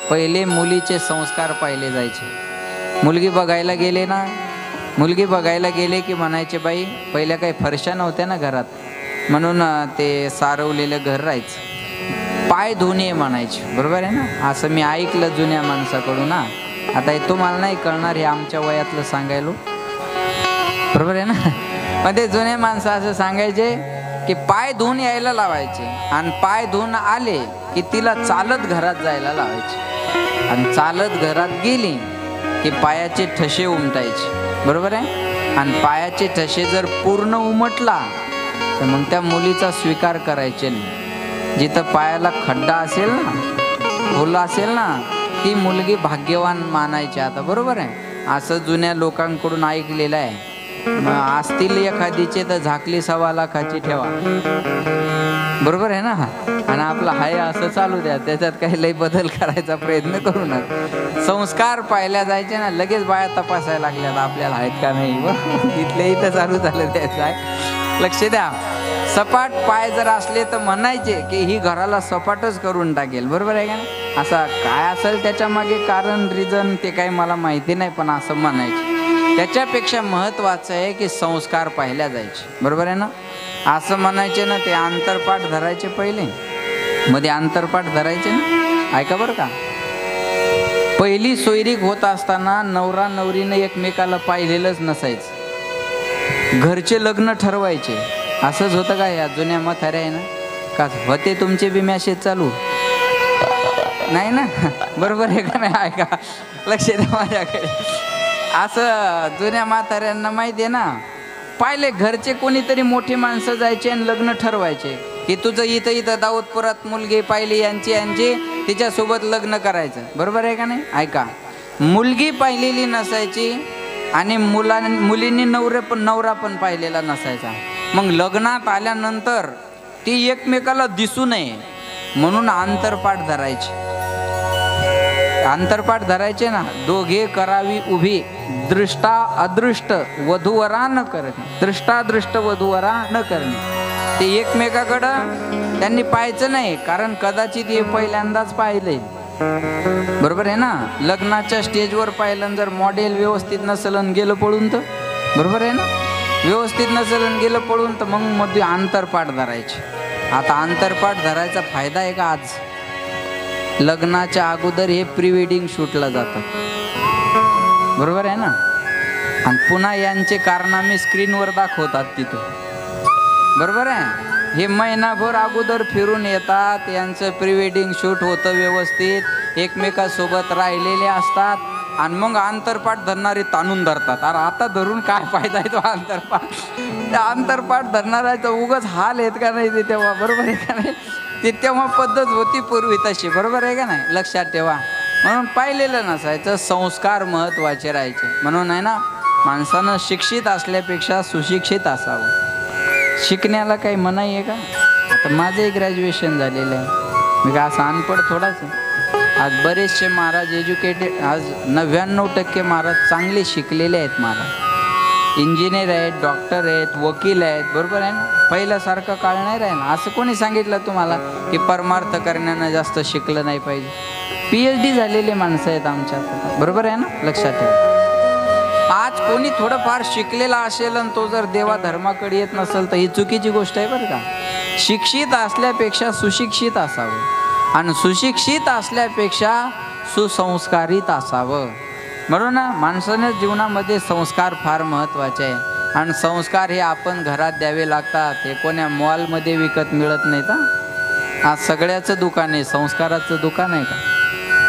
पहिले मुलीचे संस्कार पाहिले जायचे। मुलगी बघायला गेले ना, मुलगी बघायला गेले की म्हणायचे बाई, पहिल्या काही फरशा नव्हत्या ना घरात, म्हणून ते सारवलेलं घर राहायचं, पाय धुणे म्हणायचे, बरोबर आहे ना। असं मी ऐकलं जुन्या माणसाकडून ना। आता हे तुम्हाला नाही कळणार, हे आमच्या वयातलं सांगायलो, बरोबर आहे ना। पण ते जुने माणसं असं सांगायचे की पाय धुवून यायला लावायचे, आणि पाय धुवून आले की तिला चालत घरात जायला लावायचे, आणि चालत घरात गेली की पायाचे ठसे उमटायचे, बरोबर आहे। आणि पायाचे ठसे जर पूर्ण उमटला तर मग त्या मुलीचा स्वीकार करायचे नाही। जिथं पायाला खड्डा असेल ना, ओला असेल ना, ती मुलगी भाग्यवान मानायची। आता बरोबर आहे, असं जुन्या लोकांकडून ऐकलेलं आहे। असतील एखादीचे तर झाकली 1.25 लाखाची ठेवा, बरोबर आहे ना। आणि आपला हाय असं चालू द्या, त्याच्यात काही लई बदल करायचा प्रयत्न करू नका। संस्कार पाहिल्या जायचे ना, लगेच बाया तपासायला लागल्यात आपल्याला आहेत का नाही, इथले इथं चालू झालं त्याचं आहे, लक्ष द्या। सपाट पाय जर असले तर म्हणायचे की ही घराला सपाटच करून टाकेल, बरोबर आहे का नाही। असा काय असेल त्याच्या मागे कारण, रिझन, ते काही मला माहिती नाही, पण असं म्हणायचे। त्याच्यापेक्षा महत्वाचं आहे की संस्कार पाहिल्या जायचे, बरोबर आहे ना। असं म्हणायचे ना, ते आंतरपाठ धरायचे, पहिले मध्ये आंतरपाठ धरायचे ना, ऐका बरं का। पहिली सोयरीक होत असताना नवरा नवरीनं एकमेकाला पाहिलेलंच नसायचं, घरचे लग्न ठरवायचे। असंच होतं का या जुन्या म्हाताऱ्या आहे ना, का होते तुमचे बी मॅसेज चालू नाही ना, बरोबर आहे का नाही, ऐका, लक्ष द्या माझ्याकडे। असं जुन्या म्हाताऱ्यांना माहिती आहे ना, पाहिले घरचे कोणीतरी मोठी माणसं जायचे आणि लग्न ठरवायचे की तुझं इथं इथं दाऊदपुरात मुलगी पाहिली यांची यांची, तिच्यासोबत लग्न करायचं, बरोबर आहे का नाही। ऐका, मुलगी पाहिलेली नसायची आणि मुलींनी नवरा पण पाहिलेला नसायचा। मग लग्नात आल्यानंतर ती एकमेकाला दिसू नये म्हणून आंतरपाठ धरायचे, आंतरपाठ धरायचे ना। दोघे करावी उभी, दृष्टा अदृष्ट वधूवरा न करणे, दृष्टादृष्ट वधूवरा न करणे। ते एकमेकाकडं त्यांनी पाहायचं नाही, कारण कदाचित हे पहिल्यांदाच पाहिले, बरोबर आहे ना। लग्नाच्या स्टेजवर पाहिलं, जर मॉडेल व्यवस्थित नसलं गेलं पळून तर, बरोबर आहे ना, व्यवस्थित नसलं गेलं पळून तर मग मध्ये आंतरपाठ धरायचे। आता आंतरपाठ धरायचा फायदा आहे का, आज लग्नाच्या अगोदर हे प्री वेडिंग शूटला जातात, बरोबर आहे ना। आणि पुन्हा यांचे कारनामे स्क्रीनवर दाखवतात तिथं, बरोबर आहे। हे महिनाभर अगोदर फिरून येतात, यांचं प्री वेडिंग शूट होतं व्यवस्थित, एकमेकासोबत राहिलेले असतात, आणि मग आंतरपाठ धरणारे ताणून धरतात। अरे आता धरून काय फायदा आहे तो आंतरपाठ, त्या आंतरपाठ धरणाऱ्याचा उगाच हाल आहेत का नाही ते तेव्हा, बरोबर आहे का नाही। ते तेव्हा पद्धत होती पूर्वी तशी, बरोबर आहे का नाही, लक्षात ठेवा। म्हणून पाहिलेलं नसायचं, संस्कार महत्वाचे राहायचे। म्हणून आहे ना, माणसानं शिक्षित असल्यापेक्षा सुशिक्षित असावं। शिकण्याला काही मनाई आहे का। आता माझंही ग्रॅज्युएशन झालेलं आहे, मी का असं अनपढ थोडाच आहे। आज बरेचसे महाराज एज्युकेटेड, आज 99% महाराज चांगले शिकलेले आहेत महाराज, इंजिनियर आहेत, डॉक्टर आहेत, वकील आहेत, बरोबर आहे ना। पहिल्यासारखं काळ नाही राहिला। असं कोणी सांगितलं तुम्हाला की परमार्थ करण्यानं जास्त शिकलं नाही पाहिजे, PhD झालेले माणसं आहेत आमच्यात, बरोबर आहे ना, लक्षात ठेवा। आज कोणी थोडंफार शिकलेला असेल आणि तो जर देवा धर्माकडे येत नसेल तर ही चुकीची गोष्ट आहे, बरं का। शिक्षित असल्यापेक्षा सुशिक्षित असावं, आणि सुशिक्षित असल्यापेक्षा सुसंस्कारित असावं, म्हणून ना माणसाने जीवनामध्ये संस्कार फार महत्त्वाचे आहे। आणि संस्कार हे आपण घरात द्यावे लागतात, हे कोण्या मॉलमध्ये विकत मिळत नाही का। आज सगळ्याचं दुकान आहे, संस्काराचं दुकान आहे का।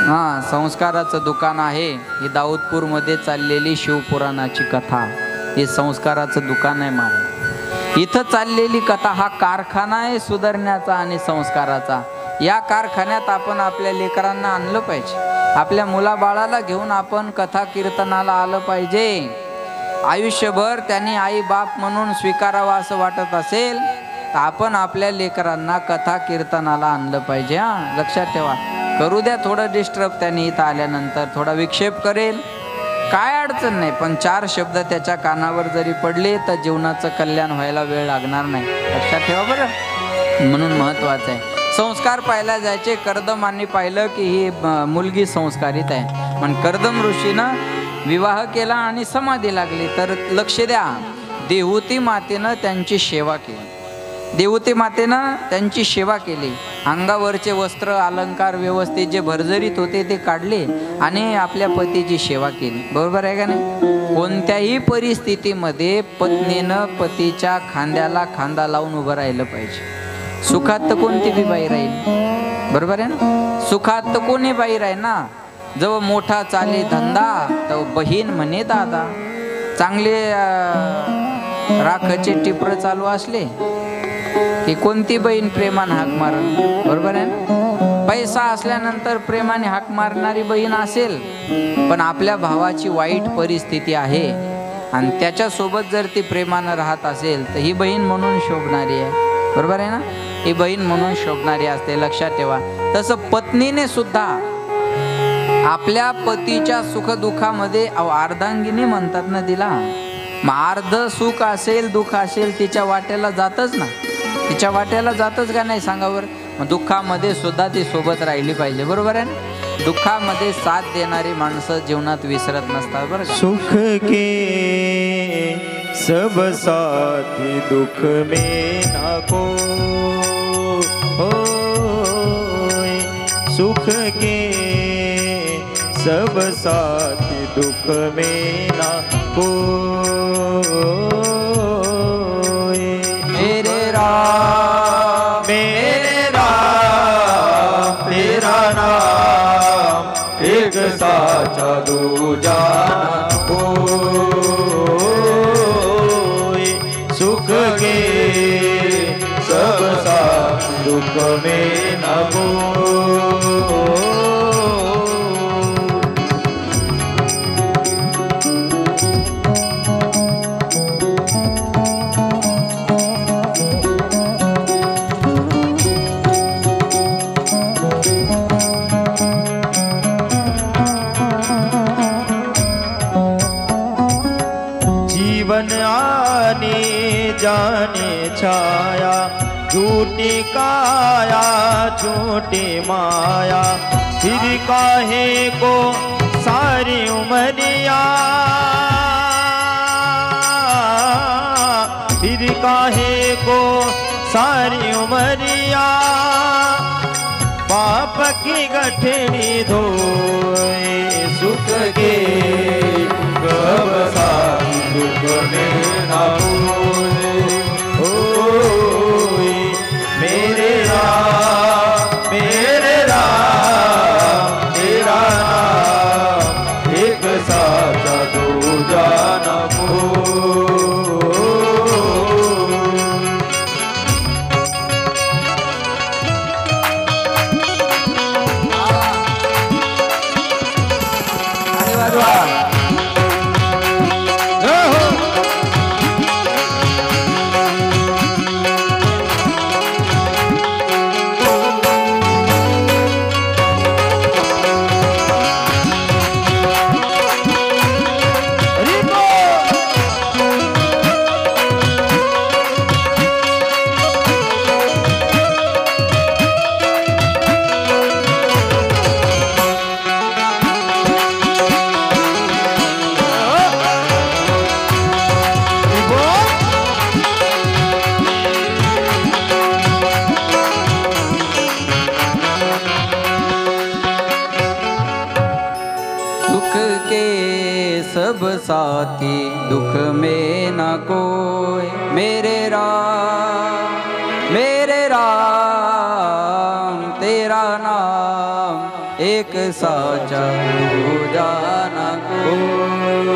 हां, संस्काराचं दुकान आहे। ही दाऊदपूरमध्ये चाललेली शिवपुराणाची कथा, हे संस्काराचं दुकान आहे महाराज। इथं चाललेली कथा हा कारखाना आहे सुधारण्याचा आणि संस्काराचा। या कारखान्यात आपण आपल्या लेकरांना आणलं पाहिजे, आपल्या मुलाबाळाला घेऊन आपण कथा कीर्तनाला आलं पाहिजे। आयुष्यभर त्यांनी आई बाप म्हणून स्वीकारावा असं वाटत असेल तर आपण आपल्या लेकरांना कथा कीर्तनाला आणलं पाहिजे। हां, लक्षात ठेवा। करू द्या थोडं डिस्टर्ब, त्यांनी इथं आल्यानंतर थोडा विक्षेप करेल, काय अडचण नाही, पण 4 शब्द त्याच्या कानावर जरी पडले तर जीवनाचं कल्याण व्हायला वेळ लागणार नाही, लक्षात ठेवा बरं। म्हणून महत्वाचं आहे संस्कार पाहायला जायचे. कर्दमांनी पाहिलं की ही मुलगी संस्कारित आहे, पण कर्दम ऋषीनं विवाह केला आणि समाधी लागली. तर लक्ष द्या, देवहूती मातेनं त्यांची सेवा केली. देवहूती मातेनं त्यांची सेवा केली. अंगावरचे वस्त्र अलंकार व्यवस्थित जे भरजरीत होते ते काढले आणि आपल्या पतीची सेवा केली. बरोबर आहे का नाही? कोणत्याही परिस्थितीमध्ये पत्नीनं पतीच्या खांद्याला खांदा लावून उभं राहिलं पाहिजे. सुखात तर कोणती बी बाई राहील, बरोबर आहे ना? सुखात तर कोणी बाई राहील ना. जवळ मोठा चाले धंदा तर बहीण म्हणे दादा. चांगले राखचे टिपर चालू असले की कोणती बहीण प्रेमाने हाक मारण, बरोबर आहे ना? पैसा असल्यानंतर प्रेमाने हाक मारणारी बहीण असेल, पण आपल्या भावाची वाईट परिस्थिती आहे आणि त्याच्यासोबत जर ती प्रेमानं राहत असेल तर ही बहीण म्हणून शोभणारी आहे, बरोबर आहे ना? ही बहीण म्हणून शोभणारी असते, लक्षात ठेवा. तसं पत्नीने सुद्धा आपल्या पतीच्या सुखदुःखामध्ये अर्धांगिनी म्हणतात ना तिला. मग अर्ध सुख असेल दुःख असेल तिच्या वाट्याला जातच ना, तिच्या वाट्याला जातच का नाही सांगावर? मग दुःखामध्ये सुद्धा ती सोबत राहिली पाहिजे, बरोबर आहे ना? दुःखामध्ये साथ देणारी माणसं जीवनात विसरत नसतात, बरं का? सुख के सब साथी दुख में ना को होय. सुख के सब साथी दुख में ना कोय. मेरे राम तेरा नाम एक साचा दूजा ना कोय. सुख के सब साथ दुख में न कोय. जीवन आने जाने छाया, झूठी काया झूठी माया. फिर काहे को सारी उमरिया, फिर काहे को सारी उमरिया. पाप की गठड़ी धोए. सुख के कब सारी दुख में ना होए. मेरे राम तेरा नाम एक साचा दूजा ना कोय. सब साथी दुख में न कोय. मेरे राम तेरा नाम एक साचा दूजा ना कोय.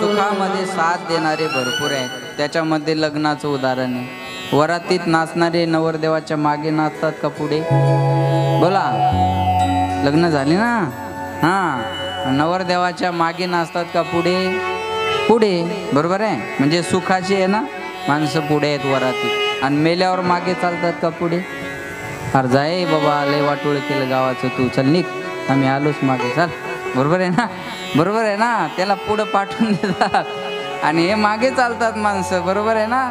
सुखामध्ये साथ देणारे भरपूर आहेत, त्याच्यामध्ये लग्नाचं उदाहरण आहे. वरातीत नाचणारे नवरदेवाच्या मागे नाचतात का पुढे? बोला, लग्न झाले ना, हां, नवरदेवाच्या मागे नाचतात का पुढे? पुढे, बरोबर आहे. म्हणजे सुखाची आहे ना माणसं पुढे आहेत वरातीत, आणि मेल्यावर मागे चालतात का पुढे? अरे जाय बाबा, लय वाटोळ केलं गावाचं, तू चल निघ, आम्ही आलोच मागे, चल. बरोबर आहे ना, बरोबर आहे ना? त्याला पुढं पाठवून देतात आणि हे मागे चालतात माणसं, बरोबर आहे ना?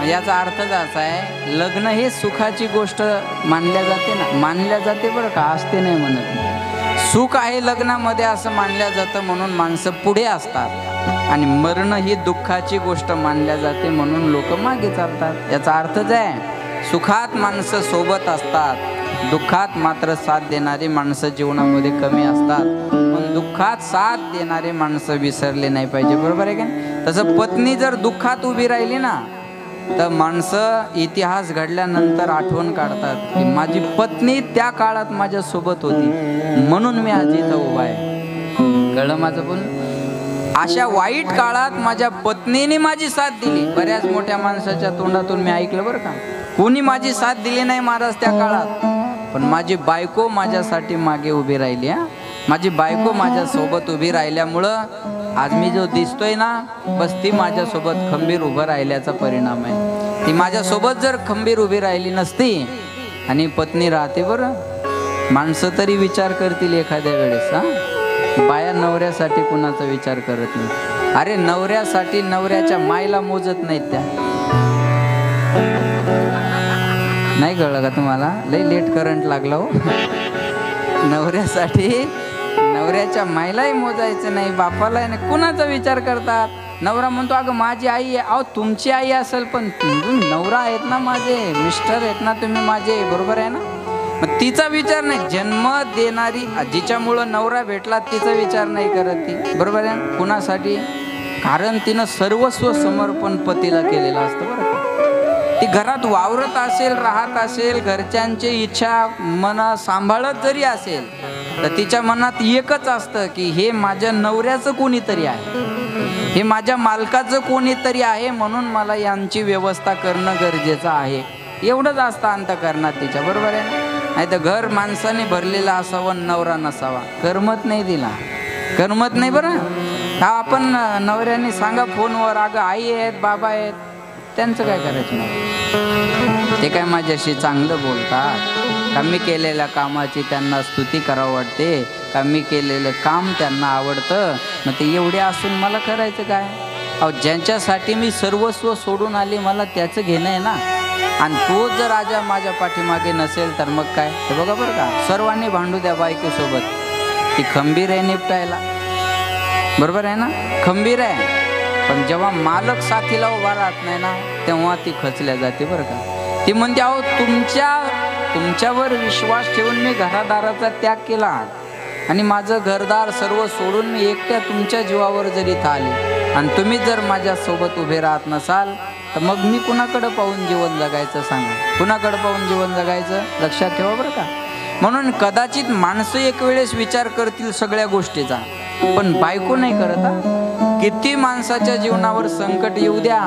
याचा अर्थ असा आहे, लग्न हे सुखाची गोष्ट मानल्या जाते ना, मानल्या जाते बरं का, असते नाही म्हणत. सुख आहे लग्नामध्ये असं मानल्या जातं म्हणून माणसं पुढे असतात, आणि मरण ही दुःखाची गोष्ट मानल्या जाते म्हणून लोक मागे चालतात. याचा अर्थच आहे, सुखात माणसं सोबत असतात, दुःखात मात्र साथ देणारी माणसं जीवनामध्ये कमी असतात. पण दुःखात साथ देणारे माणसं विसरले नाही पाहिजे, बरोबर आहे का? तसं पत्नी जर दुःखात उभी राहिली ना, तर माणसं इतिहास घडल्यानंतर आठवण काढतात की माझी पत्नी त्या काळात माझ्या सोबत होती म्हणून मी आज इथं उभा आहे. कळलं माझं? पण अशा वाईट काळात माझ्या पत्नीने माझी साथ दिली. बऱ्याच मोठ्या माणसाच्या तोंडातून मी ऐकलं बरं का, कोणी माझी साथ दिली नाही महाराज त्या काळात, पण माझी बायको माझ्यासाठी मागे उभी राहिली. माझी बायको माझ्या सोबत उभी राहिल्यामुळं आज मी जो दिसतोय ना, बस ती माझ्यासोबत खंबीर उभं राहिल्याचा परिणाम आहे. ती माझ्यासोबत जर खंबीर उभी राहिली नसती, आणि पत्नी राहते बरं, माणसं तरी विचार करतील एखाद्या वेळेस. बाया नवऱ्यासाठी कुणाचा विचार करत नाही. अरे नवऱ्यासाठी नवऱ्याच्या मायला मोजत नाहीत त्या. नाही कळलं का तुम्हाला? लय लेट करंट लागला हो. नवऱ्यासाठी नवऱ्याच्या मायलाही मोजायचं नाही, बापालाही नाही, कुणाचा विचार करतात? नवरा म्हणतो अगं माझी आई आहे. अहो तुमची आई असेल पण नवरा आहेत ना माझे, मिस्टर आहेत ना तुम्ही माझे, बरोबर आहे ना? मग तिचा विचार नाही, जन्म देणारी जिच्यामुळं नवरा भेटला तिचा विचार नाही करत ती, बरोबर आहे? कुणासाठी? कारण तिनं सर्वस्व समर्पण पतीला केलेलं असतं बरं का. ती घरात वावरत असेल, राहत असेल, घरच्यांची इच्छा मन सांभाळत जरी असेल, तर तिच्या मनात एकच असतं की हे माझ्या नवऱ्याचं कोणीतरी आहे, हे माझ्या मालकाचं कोणीतरी आहे, म्हणून मला यांची व्यवस्था करणं गरजेचं आहे. एवढंच असतं अंतःकरणात तिच्या, बरोबर आहे? नाही तर घर माणसाने भरलेला असावं, नवरा नसावा, करमत नाही तिला, करमत नाही बरं. हा आपण नवऱ्याने सांगा फोनवर अगं आई आहेत बाबा आहेत, त्यांचं काय करायचं नाही, ते काय माझ्याशी चांगलं बोलतात का, मी केलेल्या कामाची त्यांना स्तुती करावं वाटते का, मी केलेलं काम त्यांना आवडतं, मग ते एवढे असून मला करायचं काय? अहो ज्यांच्यासाठी मी सर्वस्व सोडून आली मला त्याचं घेणं आहे ना, आणि तो जर राजा माझ्या पाठीमागे नसेल तर मग काय? हे बघा बरं का, सर्वांनी भांडू द्या बायकोसोबत, ती खंबीर आहे निपटायला, बरोबर आहे ना, खंबीर आहे. पण जेव्हा मालक साथीला उभा राहत नाही ना, तेव्हा ती खचल्या जाते बरं का. ती म्हणते अहो तुमच्यावर विश्वास ठेवून मी घरादाराचा त्याग केला, आणि माझं घरदार सर्व सोडून मी एकट्या तुमच्या जीवावर जरी इथं आले, आणि तुम्ही जर माझ्यासोबत उभे राहत नसाल तर मग मी कुणाकडं पाहून जीवन जगायचं? सांगा, कुणाकडं पाहून जीवन जगायचं? लक्षात ठेवा बरं का. म्हणून कदाचित माणसं एक वेळेस विचार करतील सगळ्या गोष्टीचा, पण बायको नाही करत. किती माणसाच्या जीवनावर संकट येऊ द्या,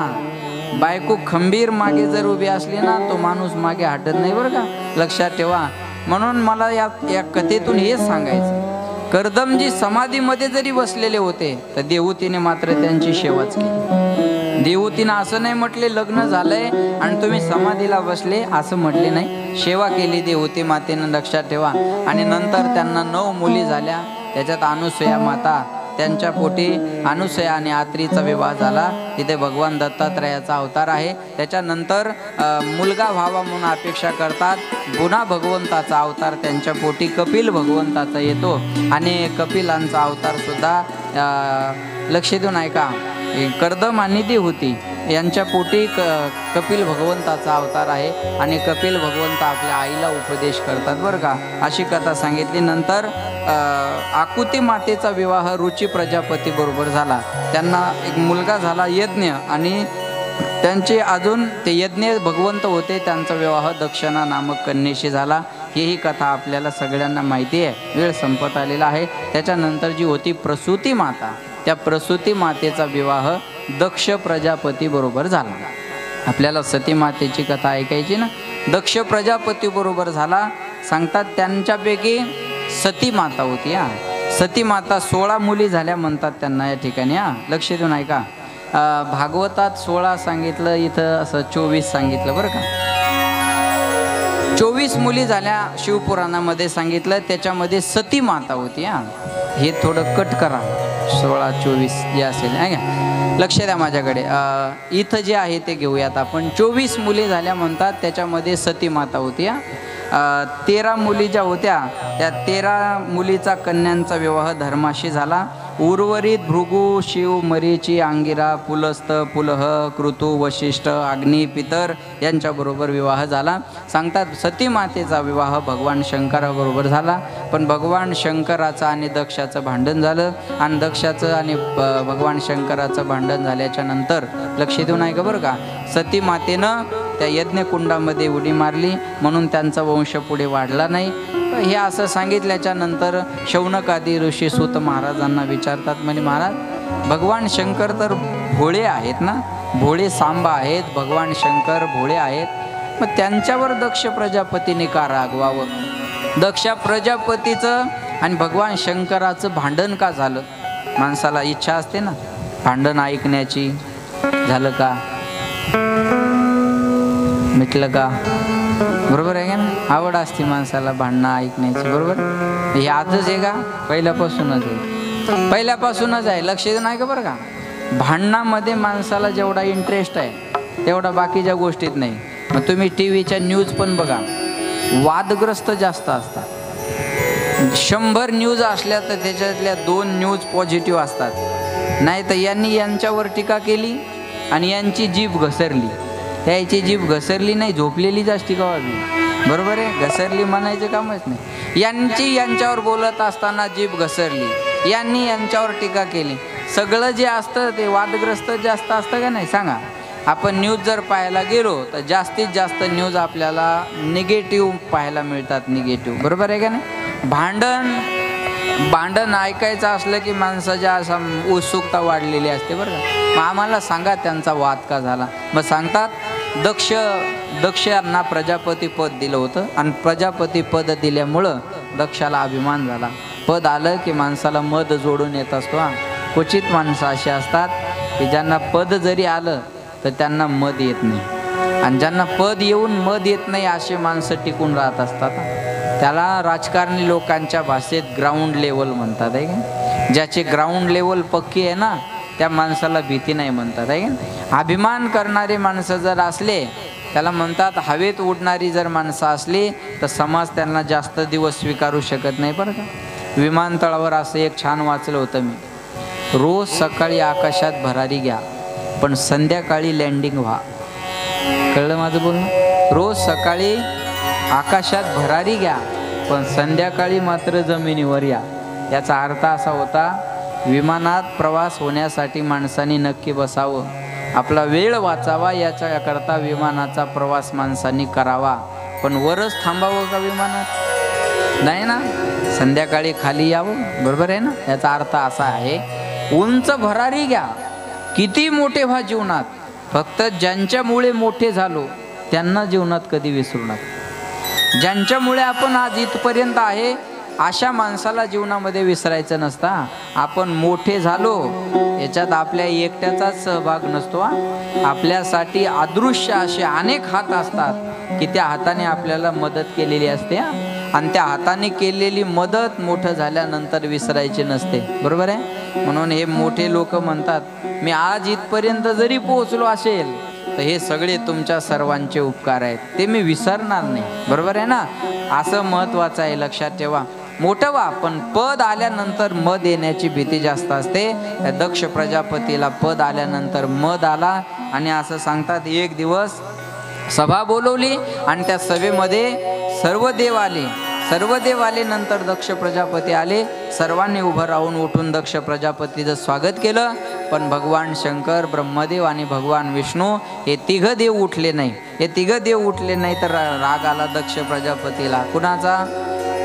बायको खंबीर मागे जर उभी असली ना, तो माणूस मागे हटत नाही बरं का, लक्षात ठेवा. म्हणून मला या कथेतून हेच सांगायचं, कर्दमजी समाधीमध्ये जरी बसलेले होते तर देवहूतीने मात्र त्यांची सेवाच केली. देवहूतीनं असं नाही म्हटले लग्न झालंय आणि तुम्ही समाधीला बसले, असं म्हटले नाही, सेवा केली देवहूती मातेनं, लक्षात ठेवा. आणि नंतर त्यांना 9 मुली झाल्या, त्याच्यात अनुसूया माता, त्यांच्या पोटी अनुसूया आणि आत्रीचा विवाह झाला. तिथे भगवान दत्तात्रयाचा अवतार आहे. त्याच्यानंतर मुलगा व्हावा म्हणून अपेक्षा करतात, पुन्हा भगवंताचा अवतार त्यांच्या पोटी कपिल भगवंताचा येतो, आणि कपिलांचा अवतार सुद्धा लक्ष देऊन ऐका, कर्दम आणि देवहूती यांच्या पोटी कपिल भगवंताचा अवतार आहे, आणि कपिल भगवंत आपल्या आईला उपदेश करतात बरं का, अशी कथा सांगितली. नंतर आकुती मातेचा विवाह रुची प्रजापती बरोबर झाला, त्यांना एक मुलगा झाला यज्ञ, आणि त्यांचे अजून ते यज्ञ भगवंत होते, त्यांचा विवाह दक्षिणा नामक कन्येशी झाला. ही कथा आपल्याला सगळ्यांना माहिती आहे. वेळ संपत आलेला आहे. त्याच्यानंतर जी होती प्रसूती माता, त्या प्रसूती मातेचा विवाह दक्ष प्रजापती बरोबर झाला. आपल्याला सती मातेची कथा ऐकायची ना, दक्ष प्रजापती बरोबर झाला. सांगतात त्यांच्यापैकी सती माता होती. सती माता 16 मुली झाल्या म्हणतात त्यांना या ठिकाणी. लक्ष देऊन ऐका, भागवतात 16 सांगितलं, इथं असं 24 सांगितलं बरं का. 24 मुली झाल्या शिवपुराणामध्ये सांगितलं, त्याच्यामध्ये सती माता होती. हे थोडं कट करा, 16-24 जे असेल आहे का, लक्ष द्या माझ्याकडे. इथं जे आहे ते घेऊयात आपण. 24 मुली झाल्या म्हणतात, त्याच्यामध्ये सती माता होती. 13 मुली ज्या होत्या त्या 13 मुलीचा कन्यांचा विवाह धर्माशी झाला. उर्वरित भृगु, शिव, मरीची, अंगिरा, पुलस्त, पुलह, कृतू, वशिष्ठ, अग्नी, पितर यांच्याबरोबर विवाह झाला. सांगतात सती मातेचा विवाह भगवान शंकराबरोबर झाला, पण भगवान शंकराचं आणि दक्षाचं भांडण झालं. आणि दक्षाचं आणि भगवान शंकराचं भांडण झाल्याच्या नंतर लक्ष देऊन आहे का बरं का, सती मातेनं त्या यज्ञकुंडामध्ये उडी मारली, म्हणून त्यांचा वंश पुढे वाढला नाही. हे असं सांगितल्याच्या नंतर शौनकादी ऋषी सूत महाराजांना विचारतात, म्हणे महाराज भगवान शंकर तर भोळे आहेत ना, भोळे सांबा आहेत, भगवान शंकर भोळे आहेत, मग त्यांच्यावर दक्ष प्रजापतीने का रागवावं? दक्ष प्रजापतीचं आणि भगवान शंकराचं भांडण का झालं? माणसाला इच्छा असते ना भांडण ऐकण्याची, झालं का, मिटलं का, बरोबर आहे का ना? आवड असते माणसाला भांडणं ऐकण्याची, बरोबर. हे आजच आहे का, पहिल्यापासूनच आहे, पहिल्यापासूनच आहे. लक्ष नाही का बरं का, भांडणामध्ये माणसाला जेवढा इंटरेस्ट आहे तेवढा बाकीच्या गोष्टीत नाही. मग तुम्ही टी व्हीच्या न्यूज पण बघा, वादग्रस्त जास्त असतात. 100 न्यूज असल्या तर त्याच्यातल्या 2 न्यूज पॉझिटिव्ह असतात. नाही तर यांनी यांच्यावर टीका केली आणि यांची जीभ घसरली, त्याची जीभ घसरली नाही, झोपलेली जास्ती का वाजली, बरोबर आहे. घसरली म्हणायचं कामच नाही. यांची यांच्यावर बोलत असताना जीभ घसरली, यांनी यांच्यावर टीका केली. सगळं जे असतं ते वादग्रस्त जास्त असतं का नाही सांगा. आपण न्यूज जर पाहायला गेलो तर जास्तीत जास्त न्यूज आपल्याला निगेटिव्ह पाहायला मिळतात, निगेटिव्ह, बरोबर आहे का नाही. भांडण ऐकायचं असलं की माणसाच्या असं उत्सुकता वाढलेली असते, बरं का. मग आम्हाला सांगा त्यांचा वाद का झाला. मग सांगतात दक्ष यांना प्रजापती पद दिलं होतं आणि प्रजापती पद दिल्यामुळं दक्षाला अभिमान झाला. पद आलं की माणसाला मद जोडून येत असतो. क्वचित माणसं अशी असतात की ज्यांना पद जरी आलं तर त्यांना मद येत नाही, आणि ज्यांना पद येऊन मद येत नाही अशी माणसं टिकून राहत असतात. त्याला राजकारणी लोकांच्या भाषेत ग्राउंड लेवल म्हणतात आहे का. ज्याची ग्राउंड लेवल पक्की आहे ना त्या माणसाला भीती नाही म्हणतात आहे का. अभिमान करणारी माणसं जर असले त्याला म्हणतात हवेत उडणारी जर माणसं असली तर समाज त्यांना जास्त दिवस स्वीकारू शकत नाही, बरं का. विमानतळावर असं एक छान वाचलं होतं मी, रोज सकाळी आकाशात भरारी घ्या पण संध्याकाळी लँडिंग व्हा. कळलं माझं बोलणं? रोज सकाळी आकाशात भरारी घ्या पण संध्याकाळी मात्र जमिनीवर या. याचा अर्थ असा होता, विमानात प्रवास होण्यासाठी माणसांनी नक्की बसावं, आपला वेळ वाचावा याच्याकरता विमानाचा प्रवास माणसांनी करावा. पण वरच थांबावं का विमानात? नाही ना, संध्याकाळी खाली यावं, बरोबर आहे ना. याचा अर्थ असा आहे, उंच भरारी घ्या, किती मोठे व्हा जीवनात, फक्त ज्यांच्यामुळे मोठे झालो त्यांना जीवनात कधी विसरू नका. ज्यांच्यामुळे आपण आज इथपर्यंत आहे अशा माणसाला जीवनामध्ये विसरायचं नसता. आपण मोठे झालो याच्यात आपल्या एकट्याचाच सहभाग नसतो. आपल्यासाठी अदृश्य असे अनेक हात असतात की त्या हाताने आपल्याला मदत केलेली असते, आणि त्या हाताने केलेली मदत मोठं झाल्यानंतर विसरायची नसते, बरोबर आहे. म्हणून हे मोठे लोक म्हणतात, मी आज इथपर्यंत जरी पोहोचलो असेल तर हे सगळे तुमच्या सर्वांचे उपकार आहेत, ते मी विसरणार नाही, बरोबर आहे ना. असं महत्त्वाचं आहे, लक्षात ठेवा. मोठं व्हा पण पद आल्यानंतर मद येण्याची भीती जास्त असते. दक्ष प्रजापतीला पद आल्यानंतर मद आला, आणि असं सांगतात एक दिवस सभा बोलवली आणि त्या सभेमध्ये सर्व देव आले. सर्व देव आले नंतर दक्ष प्रजापती आले. सर्वांनी उभं राहून उठून दक्ष प्रजापतीचं स्वागत केलं. पण भगवान शंकर, ब्रह्मदेव आणि भगवान विष्णू हे तिघं देव उठले नाही. हे तिघं देव उठले नाही तर राग आला दक्ष प्रजापतीला. कुणाचा?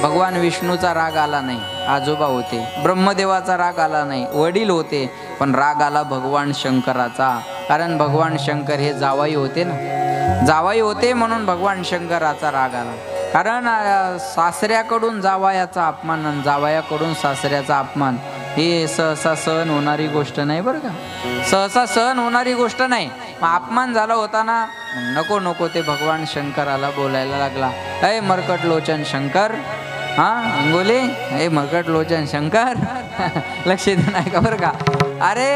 भगवान विष्णूचा राग आला नाही, आजोबा होते. ब्रह्मदेवाचा राग आला नाही, वडील होते. पण राग आला भगवान शंकराचा, कारण भगवान शंकर हे जावाई होते ना, जावाई होते म्हणून भगवान शंकराचा राग आला. कारण सासऱ्याकडून जावयाचा अपमान आणि जावयाकडून सासऱ्याचा अपमान ही सहसा सहन होणारी गोष्ट नाही, बरं का. सहसा सहन होणारी गोष्ट नाही. मग अपमान झाला होता ना, नको नको ते भगवान शंकराला बोलायला लागला, अय मरकट लोचन शंकर, हा बोले हे मकट लोचन शंकर लक्ष देऊन ऐका बरं का. अरे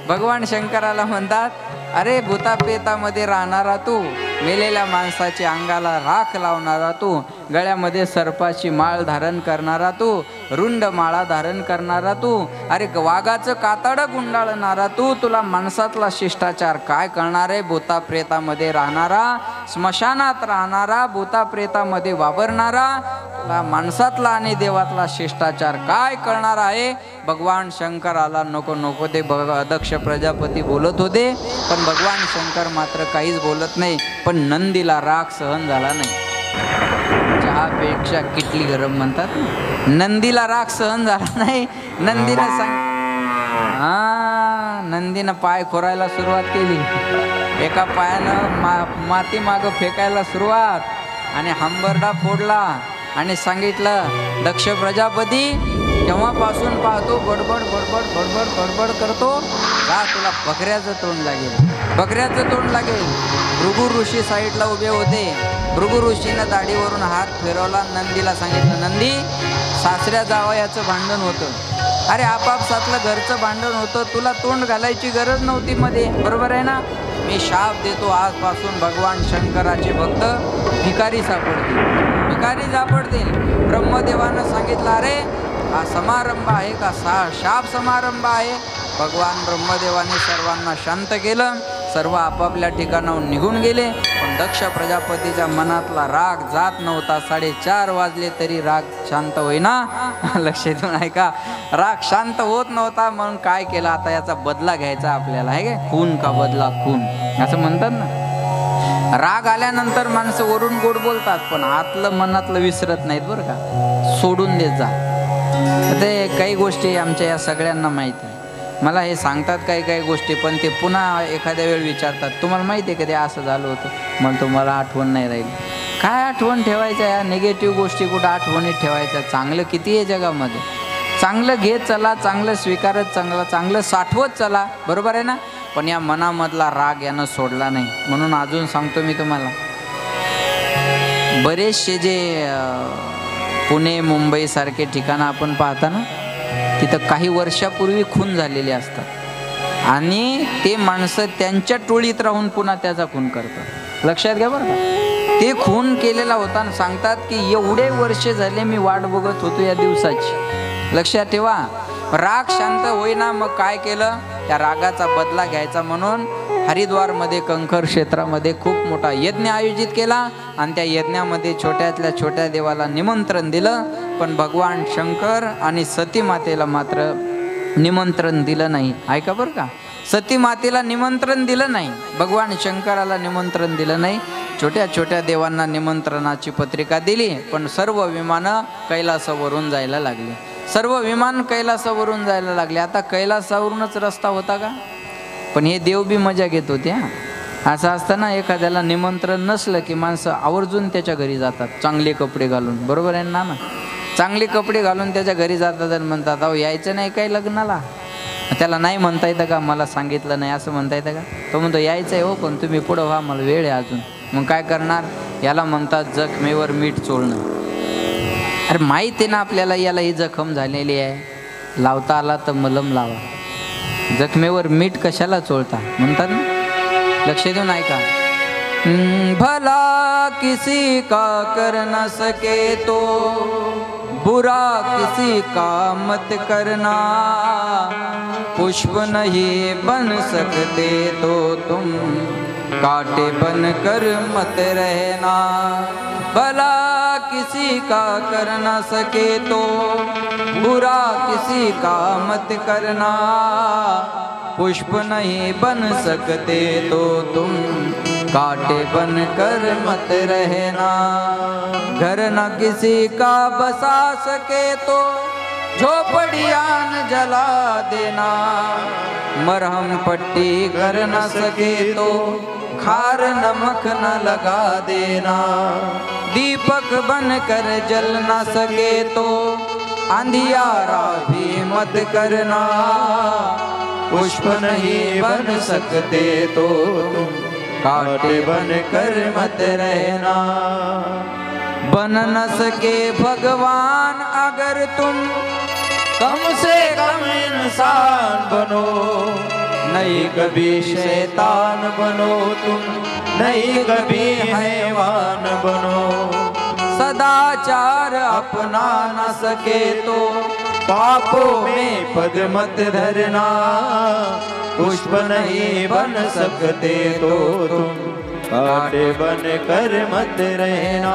भगवान शंकराला म्हणतात, अरे भूतापेतामध्ये राहणारा तू, मेलेल्या माणसाच्या अंगाला राख लावणारा तू, गळ्यामध्ये सर्पाची माळ धारण करणारा तू, रुंड माळा धारण करणारा तू, अरे वाघाचं कातड गुंडाळणारा तू, तुला माणसातला शिष्टाचार काय कळणार आहे? भूताप्रेतामध्ये राहणारा, स्मशानात राहणारा, भूताप्रेतामध्ये वावरणारा, तुला माणसातला आणि देवातला शिष्टाचार काय कळणार आहे? भगवान शंकराला नको नको ते दक्ष प्रजापती बोलत होते, पण भगवान शंकर मात्र काहीच बोलत नाही. पण नंदीला राग सहन झाला नाही. चहापेक्षा किटली गरम म्हणतात. नंदीला राग सहन झाला नाही. नंदीनं नंदीनं पाय खोरायला सुरुवात केली. एका पायानं माती मागं फेकायला सुरुवात आणि हंबरडा फोडला आणि सांगितलं, दक्ष प्रजापती तेव्हापासून पाहतो बडबड बडबड बडबड बडबड करतो का, तुला बकऱ्याचं तोंड लागेल, बकऱ्याचं तोंड लागेल. भृगु ऋषी साईडला उभे होते. भृगु ऋषीनं दाढीवरून हात फिरवला. नंदीला सांगितलं, नंदी सासऱ्या जावयाचं भांडण होतं, अरे आपापसातलं घरचं भांडण होतं, तुला तोंड घालायची गरज नव्हती मध्ये, बरोबर आहे ना. मी शाप देतो, आजपासून भगवान शंकराचे भक्त भिकारी सापडतील, भिकारी सापडतील. ब्रह्मदेवानं सांगितलं, अरे हा समारंभ आहे का शाप समारंभ आहे? भगवान ब्रह्मदेवाने सर्वांना शांत केलं. सर्व आपापल्या ठिकाणाहून निघून गेले. पण दक्ष प्रजापतीच्या मनातला राग जात नव्हता. 4:30 वाजले तरी राग शांत होईना. लक्ष देऊन ऐका, राग शांत होत नव्हता. म्हणून काय केलं, आता याचा बदला घ्यायचा आपल्याला, आहे काय? खून का बदला खून असं म्हणतात ना. राग आल्यानंतर माणसं वरून गोड बोलतात, पण आतलं मनातलं विसरत नाहीत बरं का. सोडून देत जा. ते काही गोष्टी आमच्या या सगळ्यांना माहिती आहे. मला हे सांगतात काही गोष्टी, पण ते पुन्हा एखाद्या वेळ विचारतात, तुम्हाला माहिती आहे कधी असं झालं होतं? मला तुम्हाला आठवण नाही राहील. काय आठवण ठेवायचं? या निगेटिव्ह गोष्टी कुठं आठवणीत ठेवायच्या? चांगलं किती आहे जगामध्ये. चांगलं घेत चला, चांगलं स्वीकारत चांगलं साठवत चला, बरोबर आहे ना. पण या मनामधला राग यानं सोडला नाही. म्हणून अजून सांगतो मी तुम्हाला, बरेचसे जे पुणे मुंबई सारखे ठिकाणं आपण पाहता ना, तिथं काही वर्षापूर्वी खून झालेले असतात आणि ते माणसं त्यांच्या टोळीत राहून पुन्हा त्याचा खून करतात. लक्षात घ्या बरं का. ते खून केलेला होता आणि सांगतात की एवढे वर्ष झाले मी वाट बघत होतो या दिवसाची. लक्षात ठेवा. राग शांत होईना. मग काय केलं, त्या रागाचा बदला घ्यायचा म्हणून हरिद्वारमध्ये कंकर क्षेत्रामध्ये खूप मोठा यज्ञ आयोजित केला आणि त्या यज्ञामध्ये छोट्यातल्या छोट्या देवाला निमंत्रण दिलं. पण भगवान शंकर आणि सती मातेला मात्र निमंत्रण दिलं नाही. ऐका बरं का, सती मातेला निमंत्रण दिलं नाही, भगवान शंकराला निमंत्रण दिलं नाही. छोट्या छोट्या देवांना निमंत्रणाची पत्रिका दिली, पण सर्व विमानं कैलासावरून जायला लागली. सर्व विमान कैलासावरून जायला लागले. आता कैलासावरूनच रस्ता होता का? पण हे देव बी मजा घेत होते. असं असताना एखाद्याला निमंत्रण नसलं की माणसं आवर्जून त्याच्या घरी जातात चांगले कपडे घालून, बरोबर आहे ना. चांगले कपडे घालून त्याच्या घरी जातात आणि म्हणतात, अहो यायचं नाही काय लग्नाला? त्याला नाही म्हणता येतं का, मला सांगितलं नाही असं म्हणता येतं का? तो म्हणतो यायचं आहे हो, पण तुम्ही पुढं व्हा, मला वेळ आहे अजून. मग काय करणार? याला म्हणतात जखमेवर मीठ चोळणं. अरे माहीत आहे ना आपल्याला याला ही जखम झालेली आहे, लावता आला तर मलम लावा, जखमेवर मीठ कशाला चोळता म्हणतात ना. लक्ष देऊन ऐका. भला किसी का कर न सके तो बुरा किसी का मत करना, पुष्प नहीं बन सकते तो तुम कांटे बन कर मत रहना. भला किसी का कर न सके तो बुरा किसी का मत करना, पुष्प नहीं बन सकते तो तुम कांटे बन कर मत रहना. घर न किसी का बसा सके तो झोपड़ियाँ न जला देना, मरहम पट्टी कर न सके तो खार नमक न लगा देना. दीपक बन कर जल न सके तो अंधियारा भी मत करना, पुष्प नहीं बन सकते तो तुम कांटे बन कर मत रहना. बन न सके भगवान अगर तुम कम से कम इंसान बनो, नहीं कभी शैतान बनो तुम, नहीं कभी हैवान बनो। सदाचार अपना न सके तो पापों में पद मत धरना, पुष्प नहीं बन सकते तो तुम कांटे बन कर मत रहना,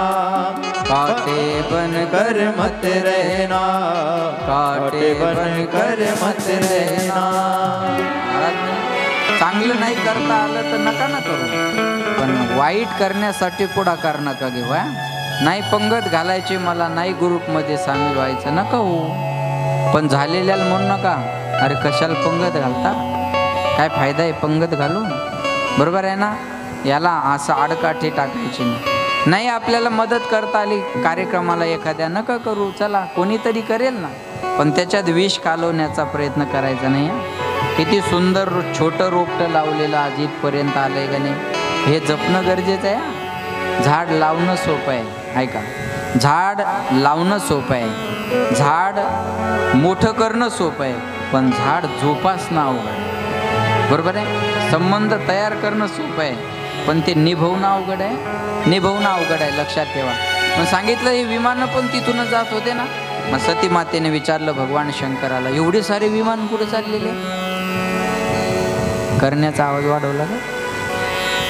कांटे बन कर मत रहना, कांटे बन कर मत रहना। चांगलं नाही करता आलं तर नका ना करू, पण वाईट करण्यासाठी पुढाकार नका घेऊ. नाही पंगत घालायची मला, नाही ग्रुपमध्ये सामील व्हायचं नका हो, पण झालेल्याला म्हणू नका अरे कशाला पंगत घालता, काय फायदा आहे पंगत घालून, बरोबर आहे ना. याला असं आडकाठी टाकायची नाही. आपल्याला मदत करता आली कार्यक्रमाला एखाद्या नका करू, चला कोणीतरी करेल ना, पण त्याच्यात विष कालवण्याचा प्रयत्न करायचा नाही. किती सुंदर छोटं रोपटं लावलेलं आज इथपर्यंत आलंय का नाही, हे जपणं गरजेचं आहे. झाड लावणं सोपं आहे, ऐका, झाड लावणं सोपं आहे, झाड मोठं करणं सोपं आहे, पण झाड जोपासणं अवघड आहे, बरोबर आहे. संबंध तयार करणं सोपं आहे, पण ते निभवणं अवघड आहे, निभवणं अवघड आहे, लक्षात ठेवा. मग सांगितलं हे विमानं पण तिथूनच जात होते ना. मग सती मातेने विचारलं भगवान शंकराला, एवढे सारे विमान कुठे चाललेले, करण्याचा आवाज वाढवला का,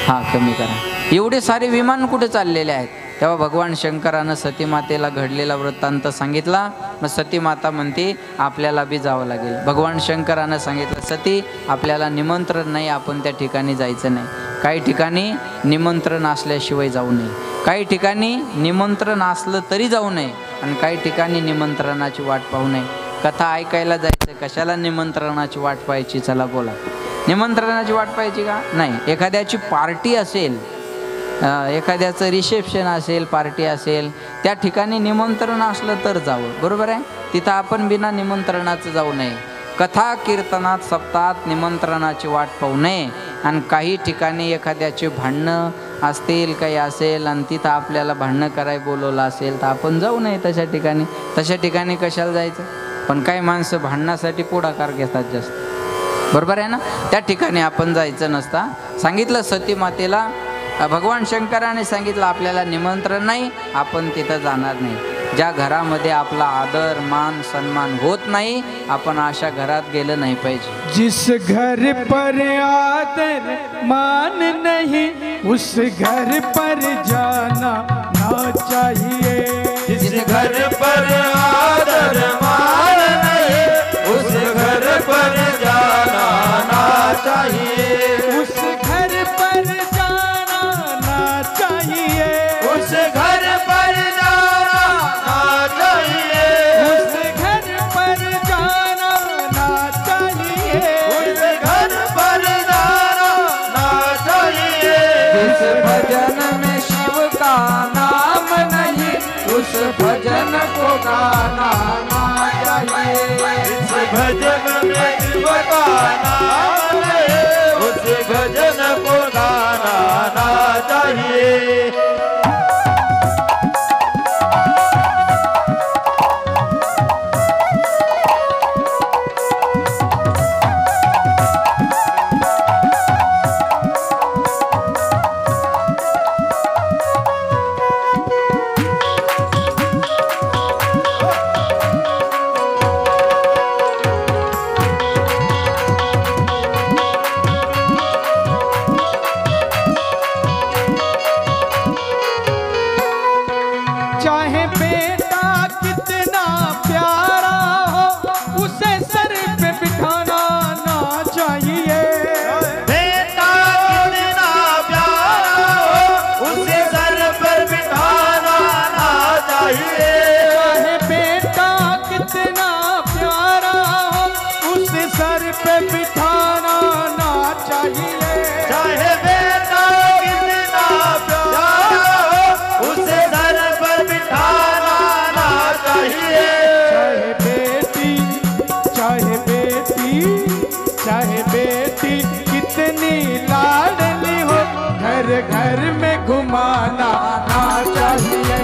हा कमी करा, एवढे सारे विमान कुठे चाललेले आहेत. तेव्हा भगवान शंकरानं सती मातेला घडलेला वृत्तांत सांगितला. मग सती माता म्हणते आपल्याला बी जावं लागेल. भगवान शंकरानं सांगितलं सती आपल्याला निमंत्रण नाही, आपण त्या ठिकाणी जायचं नाही. काही ठिकाणी निमंत्रण असल्याशिवाय जाऊ नये, काही ठिकाणी निमंत्रण असलं तरी जाऊ नये, आणि काही ठिकाणी निमंत्रणाची वाट पाहू नये. कथा ऐकायला जायचं, कशाला निमंत्रणाची वाट पाहायची, चला बोला. निमंत्रणाची वाट पाहायची का नाही. एखाद्याची पार्टी असेल, एखाद्याचं रिसेप्शन असेल, पार्टी असेल, त्या ठिकाणी निमंत्रण असलं तर जावं, बरोबर आहे. तिथं आपण बिना निमंत्रणाचं जाऊ नये. कथा कीर्तनात सप्ताहात निमंत्रणाची वाट पाहू नये. आणि काही ठिकाणी एखाद्याचे भांडणं असतील, काही असेल, आणि तिथं आपल्याला भांडणं करायला बोलवलं असेल तर आपण जाऊ नये तशा ठिकाणी. तशा ठिकाणी कशाला जायचं. पण काही माणसं भांडणासाठी पुढाकार घेतात जास्त, बरोबर आहे ना. त्या ठिकाणी आपण जायचं नसता. सांगितलं सती मातेला, भगवान शंकराने सांगितलं आपल्याला निमंत्रण नाही, आपण तिथं जाणार नाही. ज्या घरामध्ये आपला आदर मान सन्मान होत नाही, आपण अशा घरात गेलं नाही पाहिजे. जिस घर पर आदर मान नहीं, उस घर पर जाना ना चाहिए. जिस घर पर आदर मान नहीं, उस घर पर जाना ना चाहिए. उस घर पर जाना ना चाहिए. उस घर पर जाना ना चाहिए. उस घर पर जाना ना चाहिए. उस घर पर जाना ना चाहिए. जिस भजन में शिव का नाम नहीं, उस भजन को गाना ना चाहिए. जिस भजन में शिव का नाम है, उस भजन को गाना ना चाहिए. चाहे बेटा कितना प्यारा हो, उसे सर पे बिठाना ना चाहिए. बेटा कितना प्यारा हो, उसे सर पर बिठाना ना चाहिए. चाहे बेटा कितना प्यारा हो, उसे सर पे बिठाना ना चाहिए. चाहे बेटा कितना प्यारा हो, उसे सर पर बिठाना ना चाहिए. चाहे बेटी कितनी लाडली हो, घर घर में घुमाना ना चाहिए.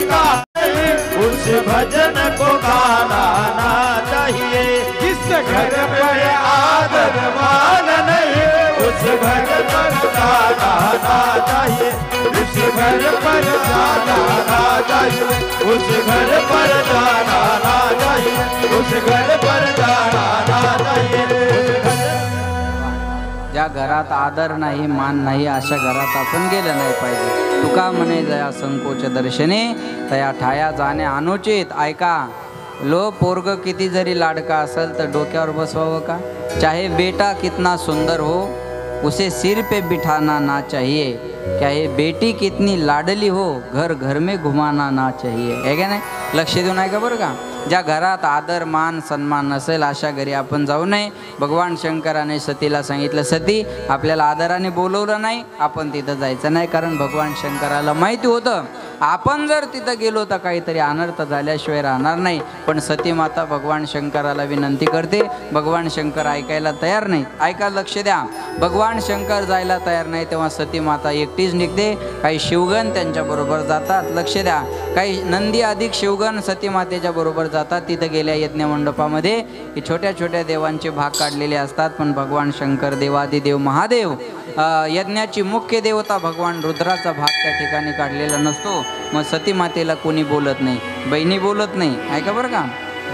होता नहीं, उस भजन को गाना ना चाहिए। जिस घर घर पर पे आदर मान नहीं, उस घर पर जाना ना चाहिए। उस घर पर जाना ना चाहिए, उस घर पर जाना ना चाहिए, उस घर पर जाना ना चाहिए। उस घर ज्या घरात आदर नाही मान नाही अशा घरात आपण गेलं नाही पाहिजे। तुका म्हणे जया संकोच दर्शने तया ठाया जाणे अनुचित। ऐका, लो पोरग किती जरी लाडका असेल तर डोक्यावर बसवावं का? चाहे बेटा कितना सुंदर हो उसे सिर पे बिठाना ना चाहिए। क्या ये बेटी कितनी लाडली हो घर घर में घुमाना ना चाहिए। है का नाही? लक्ष देऊन ऐका बरं का। ज्या घरात आदर मान सन्मान नसेल अशा घरी आपण जाऊ नये। भगवान शंकराने सतीला सांगितलं, सती आपल्याला आदराने बोलवलं नाही आपण तिथं जायचं नाही, कारण भगवान शंकराला माहिती होतं आपण जर तिथं गेलो तर काहीतरी अनर्थ झाल्याशिवाय राहणार नाही। पण सती माता भगवान शंकराला विनंती करते, भगवान शंकर ऐकायला तयार नाही। ऐका, लक्ष द्या, भगवान शंकर जायला तयार नाही तेव्हा सती माता एकटीच निघते। काही शिवगण त्यांच्याबरोबर जातात। लक्ष द्या, काही नंदी अधिक शिवगण सती मातेच्या बरोबर जातात। तिथं गेल्या यज्ञ मंडपामध्ये की छोट्या छोट्या देवांचे भाग काढलेले असतात, पण भगवान शंकर देवादिदेव महादेव यज्ञाची मुख्य देवता भगवान रुद्राचा भाग त्या ठिकाणी काढलेला नसतो। मग सती मातेला कोणी बोलत नाही, बहिणी बोलत नाही। ऐका बरं का,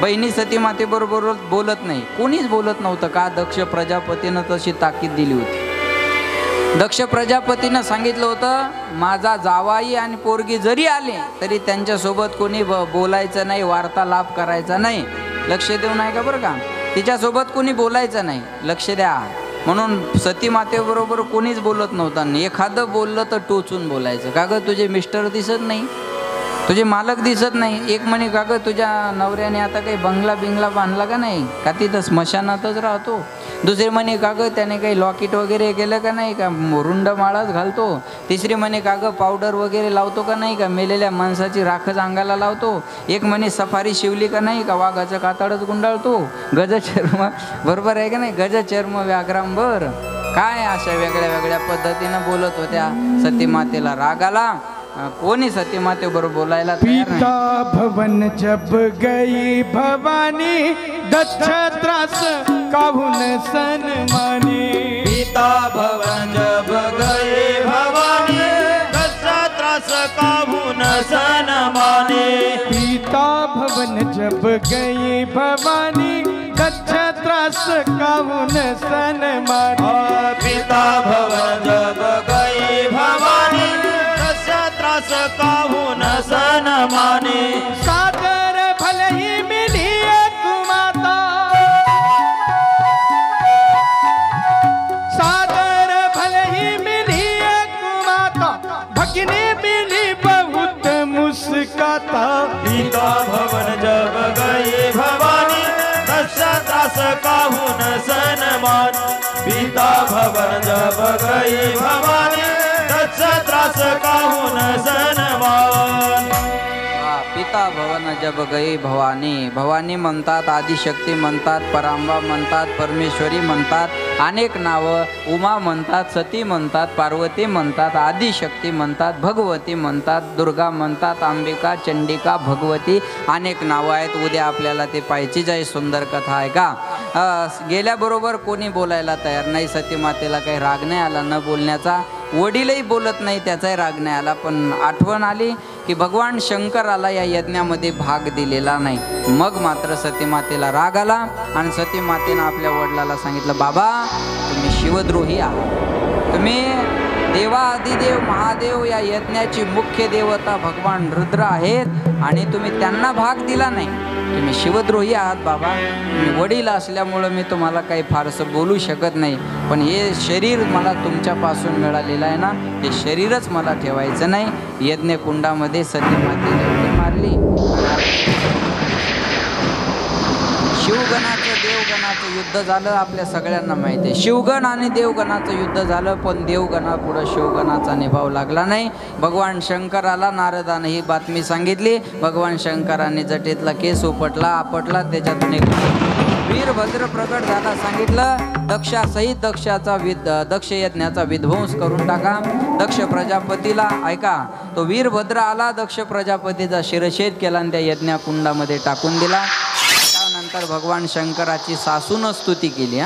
बहिणी सती मातेबरोबर बोलत नाही, कोणीच बोलत नव्हतं का? दक्ष प्रजापतीनं तशी ताकीद दिली होती। दक्ष प्रजापतीनं सांगितलं होतं, माझा जावाई आणि पोरगी जरी आले तरी त्यांच्यासोबत कोणी बोलायचं नाही, वार्तालाप करायचा नाही। लक्ष देऊन ऐका बरं का, तिच्यासोबत कोणी बोलायचं नाही। लक्ष द्या, म्हणून सती मातेबरोबर कोणीच बोलत नव्हतं। एखादं बोललं तर टोचून बोलायचं, का गं तुझे मिस्टर दिसत नाही, तुझे मालक दिसत नाही। एक म्हणे, का गं तुझ्या नवऱ्याने आता काही बंगला बिंगला बांधला का नाही, का तिथं स्मशानातच राहतो। दुसरे म्हणे, का गं त्याने काही लॉकेट वगैरे केलं का नाही, का रुंड माळाच घालतो। तिसरी म्हणे, का गं पावडर वगैरे लावतो का नाही, का मेलेल्या माणसाची राखच अंगाला लावतो। एक म्हणे, सफारी शिवली का नाही, का वाघाचं कातडच गुंडाळतो। गजचर्म, बरोबर आहे का नाही, गजचर्म व्याघ्रांबर। काय अशा वेगळ्या वेगळ्या पद्धतीनं बोलत होत्या। सती मातेला राग आला, कोणी सती मातेबरोबर बोलायला तयार नाही। पिता भवन जब गई भवानी दक्ष त्रास काहून सन्मानी। पिता भवन जब गए भवानी दक्ष त्रास काहून सन्मानी। पिता भवन जब गई भवानी दक्ष त्रास काहून सन्मानी। पिता भवन जब गई भवानी दक्ष त्रास काहून सन्मानी। सादर भले ही मिली एक माता, सादर भले ही मिली एक माता, भगिनी मिली बहुत मुस्काता। पिता भवन जब गई भवानी दक्ष त्रास काहून सन्मान। पिता भवन जब गई भवानी दक्ष त्रास काहून सन्मान। पिता भवन जब गई भवानी, भवानी म्हणतात, आदिशक्ती म्हणतात, परांबा म्हणतात, परमेश्वरी म्हणतात, अनेक नावं, उमा म्हणतात, सती म्हणतात, पार्वती म्हणतात, आदिशक्ती म्हणतात, भगवती म्हणतात, दुर्गा म्हणतात, अंबिका, चंडिका, भगवती, अनेक नावं आहेत। उद्या आपल्याला ते पाहायचीच आहे, सुंदर कथा आहे का। गेल्याबरोबर कोणी बोलायला तयार नाही। सती मातेला काही राग नाही आला न बोलण्याचा, वडीलही बोलत नाही त्याचाही राग नाही आला, पण आठवण आली की भगवान शंकराला या यज्ञामध्ये भाग दिलेला नाही। मग मात्र सती मातेला राग आला आणि सती मातेनं आपल्या वडिलाला सांगितलं, बाबा तुम्ही शिवद्रोही आहात, तुम्ही देवादिदेव महादेव या यज्ञाची मुख्य देवता भगवान रुद्र आहेत आणि तुम्ही त्यांना भाग दिला नाही, तुम्ही शिवद्रोही आहात बाबा। मी वडील असल्यामुळं मी तुम्हाला काही फारसं बोलू शकत नाही, पण हे शरीर मला तुमच्यापासून मिळालेलं आहे ना, हे शरीरच मला ठेवायचं नाही। यज्ञकुंडामध्ये सती मातेने उडी मारली, शिवगणाचं देवगणाचं देवगणाचं युद्ध झालं आपल्या सगळ्यांना माहिती आहे. शिवगण आणि देवगणाचं युद्ध झालं, पण देवगणापुढं शिवगणाचा निभाव लागला नाही. भगवान शंकराला नारदाने ही बातमी सांगितली. भगवान शंकराने जटेतला केस उपटला, आपटला, त्याच्यातून एक वीरभद्र प्रकट झाला. सांगितलं दक्षासहित दक्ष यज्ञाचा विध्वंस करून टाका. दक्ष प्रजापतीला ऐका, तो वीरभद्र आला, दक्ष प्रजापतीचा शिरछेद केला आणि त्या यज्ञकुंडामध्ये टाकून दिला. त्यानंतर भगवान शंकराची सासूनं स्तुती केली.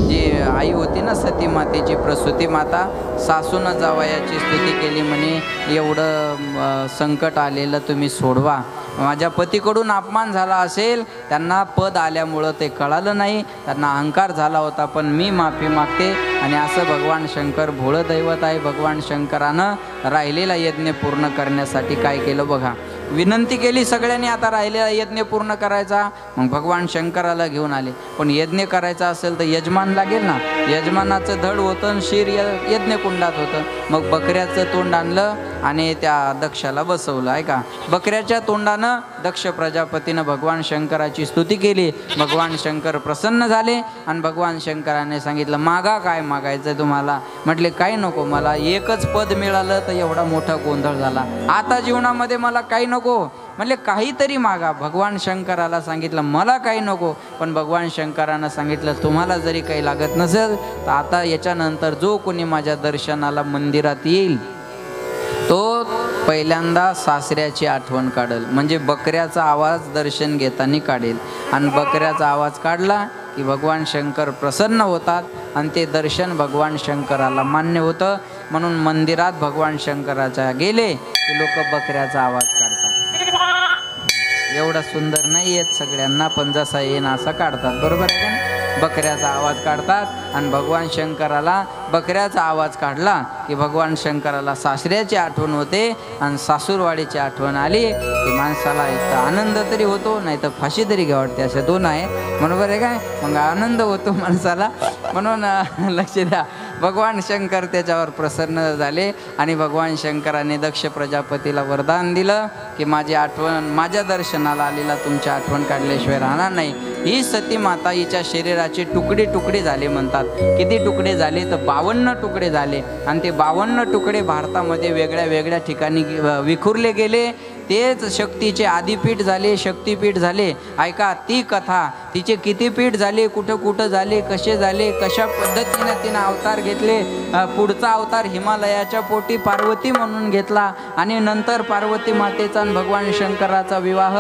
जी आई होती ना सती मातेची, प्रसूती माता, सासूनं जावयाची स्तुती केली. म्हणे एवढं संकट आलेलं तुम्ही सोडवा. माझ्या पतीकडून अपमान झाला असेल, त्यांना पद आल्यामुळं ते कळालं नाही, त्यांना अहंकार झाला होता, पण मी माफी मागते. आणि असं भगवान शंकर भोळं दैवत आहे. भगवान शंकरानं राहिलेला यज्ञ पूर्ण करण्यासाठी काय केलं बघा, विनंती केली सगळ्यांनी, आता राहिलेला यज्ञ पूर्ण करायचा. मग भगवान शंकराला घेऊन आले. पण यज्ञ करायचा असेल तर यजमान लागेल ना. यजमानाचं धड होतं आणि शिर यज्ञकुंडात होतं. मग बकऱ्याचं तोंड आणलं आणि त्या दक्षाला बसवलं. ऐका, बकऱ्याच्या तोंडानं दक्ष प्रजापतीनं भगवान शंकराची स्तुती केली. भगवान शंकर प्रसन्न झाले आणि भगवान शंकराने सांगितलं मागा, काय मागायचं तुम्हाला? म्हटले काही नको, मला एकच पद मिळालं तर एवढा मोठा गोंधळ झाला, आता जीवनामध्ये मला काही नको. म्हणले काहीतरी मागा. भगवान शंकराला सांगितलं मला काही नको, पण भगवान शंकरानं सांगितलं तुम्हाला जरी काही लागत नसेल तर आता याच्यानंतर जो कोणी माझ्या दर्शनाला मंदिरात येईल तो पहिल्यांदा सासऱ्याची आठवण काढेल. म्हणजे बकऱ्याचा आवाज दर्शन घेताना काढेल. आणि बकऱ्याचा आवाज काढला की भगवान शंकर प्रसन्न होतात आणि ते दर्शन भगवान शंकराला मान्य होतं. म्हणून मंदिरात भगवान शंकराच्या गेले की लोक बकऱ्याचा आवाज काढतात. एवढा सुंदर नाही येत सगळ्यांना, पण जसा येईन असा काढतात. बरोबर आहे का? बकऱ्याचा आवाज काढतात आणि भगवान शंकराला बकऱ्याचा आवाज काढला की भगवान शंकराला सासऱ्याची आठवण होते आणि सासूरवाडीची आठवण आली की माणसाला एक तर आनंद तरी होतो, नाही तर फाशी तरी घ्या वाटते. असे दोन आहेत. बरोबर आहे काय? मग आनंद होतो माणसाला. म्हणून लक्ष द्या, भगवान शंकर त्याच्यावर प्रसन्न झाले आणि भगवान शंकराने दक्ष प्रजापतीला वरदान दिलं की माझी आठवण, माझ्या दर्शनाला आलेला तुमची आठवण काढल्याशिवाय राहणार नाही. ही सती माता हिच्या शरीराचे तुकडे तुकडे झाले म्हणतात. किती तुकडे झाले तर 52 तुकडे झाले. आणि ते 52 तुकडे भारतामध्ये वेगळ्या वेगळ्या ठिकाणी विखुरले गेले. तेच शक्तीचे आदिपीठ झाले, शक्तिपीठ झाले. ऐका, ती कथा, तिचे किती पीठ झाले, कुठं कुठं झाले, कसे झाले, कशा पद्धतीनं तिनं अवतार घेतले. पुढचा अवतार हिमालयाच्या पोटी पार्वती म्हणून घेतला आणि नंतर पार्वती मातेचा आणि भगवान शंकराचा विवाह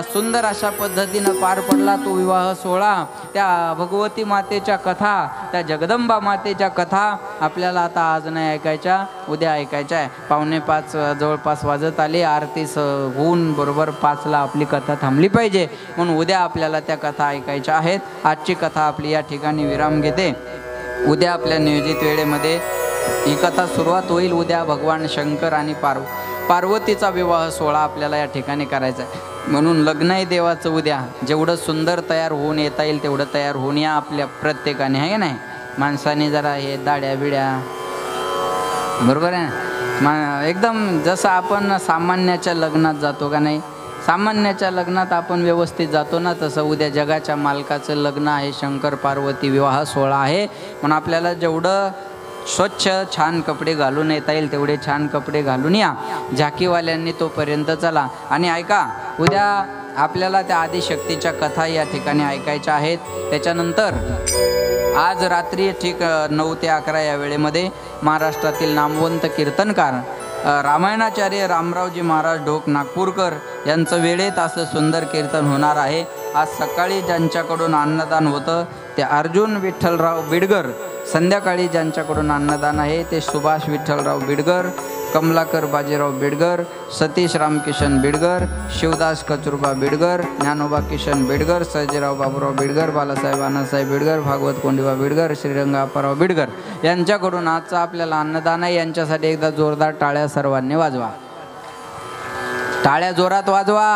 सुंदर अशा पद्धतीनं पार पडला. तो विवाह सोहळा, त्या भगवती मातेच्या कथा, त्या जगदंबा मातेच्या कथा आपल्याला आता आज नाही ऐकायच्या, उद्या ऐकायच्या आहे. 4:45 जवळपास वाजत आले. आरतीस होऊन बरोबर 5ला आपली कथा थांबली पाहिजे. म्हणून उद्या आपल्याला त्या कथा ऐकायच्या आहेत. आजची कथा आपली या ठिकाणी विराम घेते. उद्या आपल्या नियोजित वेळेमध्ये ही कथा सुरुवात होईल. उद्या भगवान शंकर आणि पार्वतीचा विवाह सोहळा आपल्याला या ठिकाणी करायचा आहे. म्हणून लग्न आहे देवाचं उद्या. जेवढं सुंदर तयार होऊन येता येईल तेवढं तयार होऊन या आपल्या प्रत्येकाने, आहे नाही? माणसाने जरा हे दाड्या बिड्या, बरोबर आहे, एकदम जसं आपण सामान्याच्या लग्नात जातो का नाही, सामान्याच्या लग्नात आपण व्यवस्थित जातो ना, तसं उद्या जगाच्या मालकाचं लग्न आहे. शंकर पार्वती विवाह सोहळा आहे. म्हणून आपल्याला जेवढं स्वच्छ छान कपडे घालून येता येईल तेवढे छान कपडे घालून या. झाकीवाल्यांनी तोपर्यंत चला. आणि ऐका, उद्या आपल्याला त्या आदिशक्तीच्या कथा या ठिकाणी ऐकायच्या आहेत. त्याच्यानंतर आज रात्री ठीक 9 ते 11 या वेळेमध्ये महाराष्ट्रातील नामवंत कीर्तनकार रामायणाचार्य रामरावजी महाराज ढोक नागपूरकर यांचं वेळेत असं सुंदर कीर्तन होणार आहे. आज सकाळी ज्यांच्याकडून अन्नदान होतं ते अर्जुन विठ्ठलराव बिडगर, संध्याकाळी ज्यांच्याकडून अन्नदान आहे ते सुभाष विठ्ठलराव बिडगर, कमलाकर बाजीराव बिडगर, सतीश रामकिशन बिडगर, शिवदास कचुरबा बिडगर, ज्ञानोबा किशन बिडगर, सर्जेराव बाबूराव बिडगर, बालासाहेब आनासाहेब बिडगर, भागवत कोंडिबा बिडगर, श्रीरंग अप्पाराव बिडगर यांच्याकडून आजचा आपल्याला अन्नदान आहे. यांच्यासाठी एकदा जोरदार टाळ्या सर्वांनी वाजवा. टाळ्या जोरात वाजवा.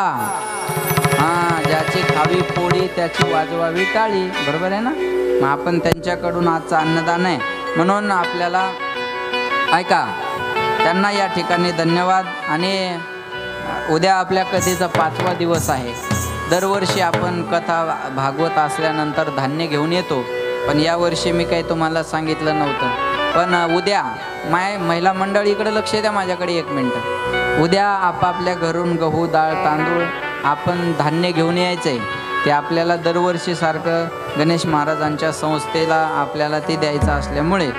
हां, ज्याची खावी पोळी त्याची वाजवावी टाळी. बरोबर आहे ना? मग आपण त्यांच्याकडून आजचं अन्नदान आहे म्हणून आपल्याला ऐका, त्यांना या ठिकाणी धन्यवाद. आणि उद्या आपल्या कथेचा 5वा दिवस आहे. दरवर्षी आपण कथा भागवत असल्यानंतर धान्य घेऊन येतो, पण यावर्षी मी काही तुम्हाला सांगितलं नव्हतं. पण उद्या महिला मंडळीकडे लक्ष द्या, माझ्याकडे 1 मिनटं. उद्या आपापल्या घरून गहू डाळ तांदूळ आपण धान्य घेऊन यायचं आहे. ते आपल्याला दरवर्षी सारखं गणेश महाराजांच्या संस्थेला आपल्याला ते द्यायचं असल्यामुळे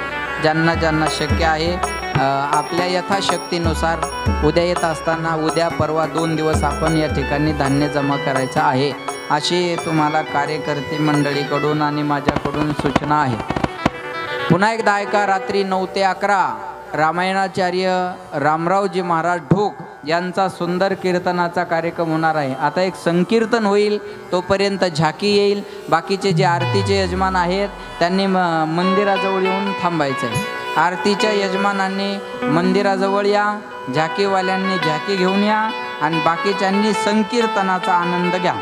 ज्यांना ज्यांना शक्य आहे आपल्या यथाशक्तीनुसार उद्या येत असताना उद्या परवा 2 दिवस आपण या ठिकाणी धान्य जमा करायचं आहे, अशी तुम्हाला कार्यकर्ते मंडळीकडून आणि माझ्याकडून सूचना आहे. पुन्हा एकदा ऐका. रात्री 9 ते 11 रामायणाचार्य रामरावजी महाराज ढोक यांचा सुंदर कीर्तनाचा कार्यक्रम होणार आहे. आता एक संकीर्तन होईल, तोपर्यंत झाकी येईल. बाकीचे जे आरतीचे यजमान आहेत त्यांनी मंदिराजवळ येऊन थांबायचं आहे. आरतीच्या यजमानांनी मंदिराजवळ या, झाकीवाल्यांनी झाकी घेऊन या आणि बाकीच्यांनी संकीर्तनाचा आनंद घ्या.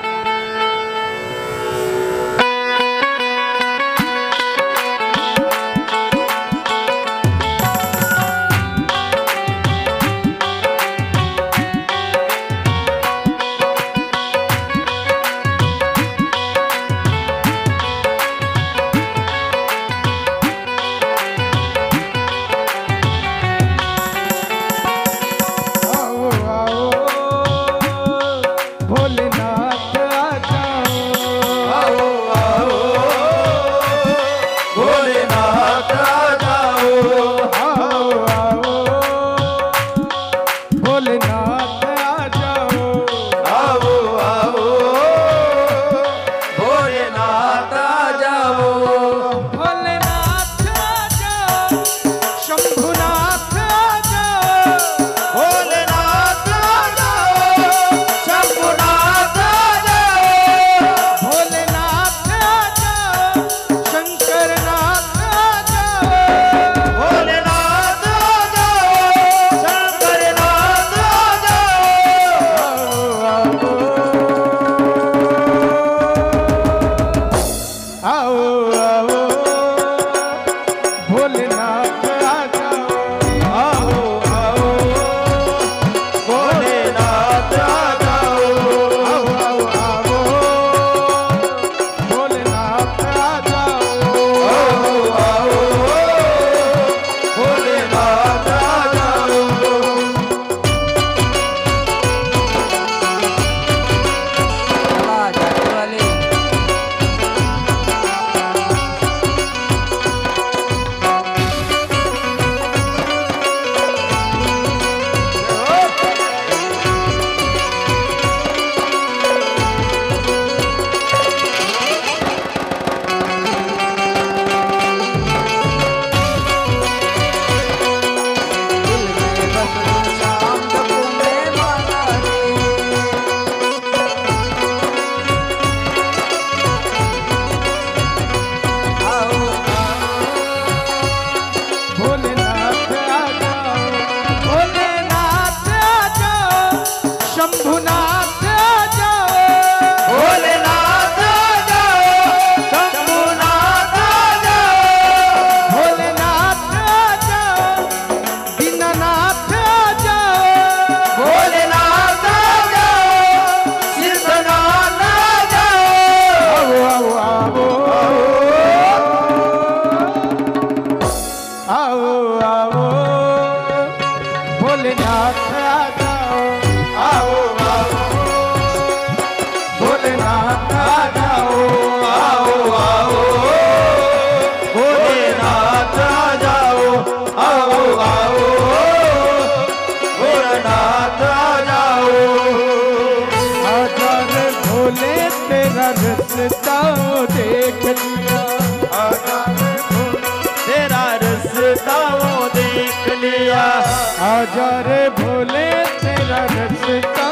आजा रे भोले तेरा रास्ता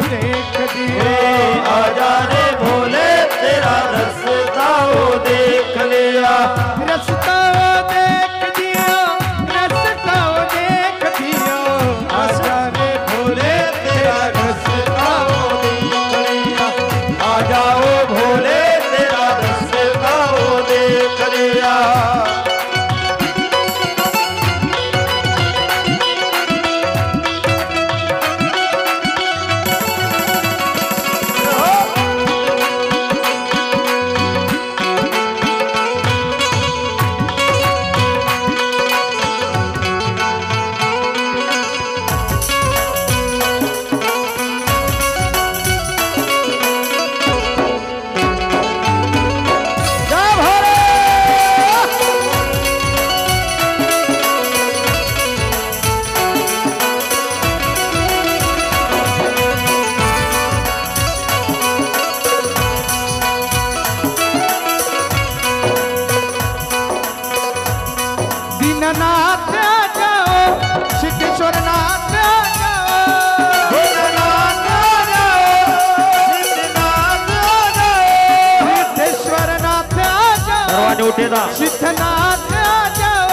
देख दिया, आजा रे भोले तेरा रास्ता देख लिया, रास्ता देख दिया, रास्ता देख दिया, आजा रे भोले तेरा रास्ता देख लिया, आ जाओ भोले तेरा रास्ता देख लिया। मोठेदा सिद्धनाथ जाओ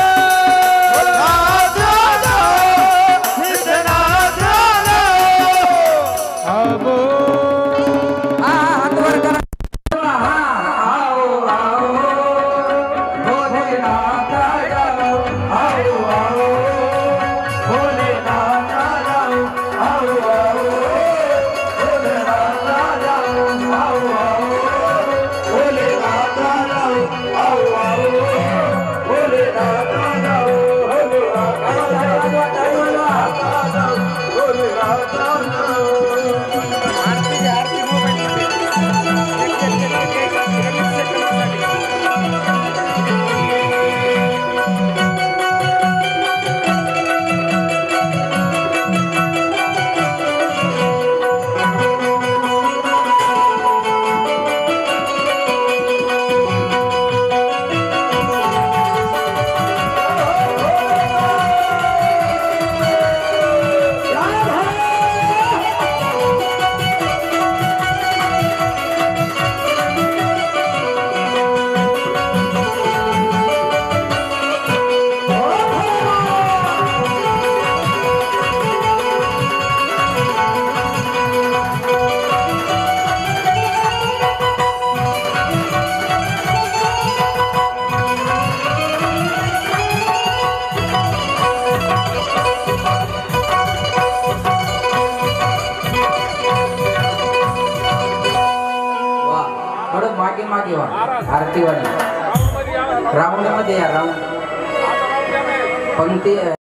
आवो हा हात वर करा हा आओ आओ भोलेनाथ जाओ आओ आओ भोलेनाथ जाओ आओ आओ भोलेनाथ जाओ आओ आओ भोलेनाथ जाओ आओ आओ भोलेनाथ जाओ थोडं मागे मागे वा आरती वाली राऊंड मध्ये या राऊंड पंक्ती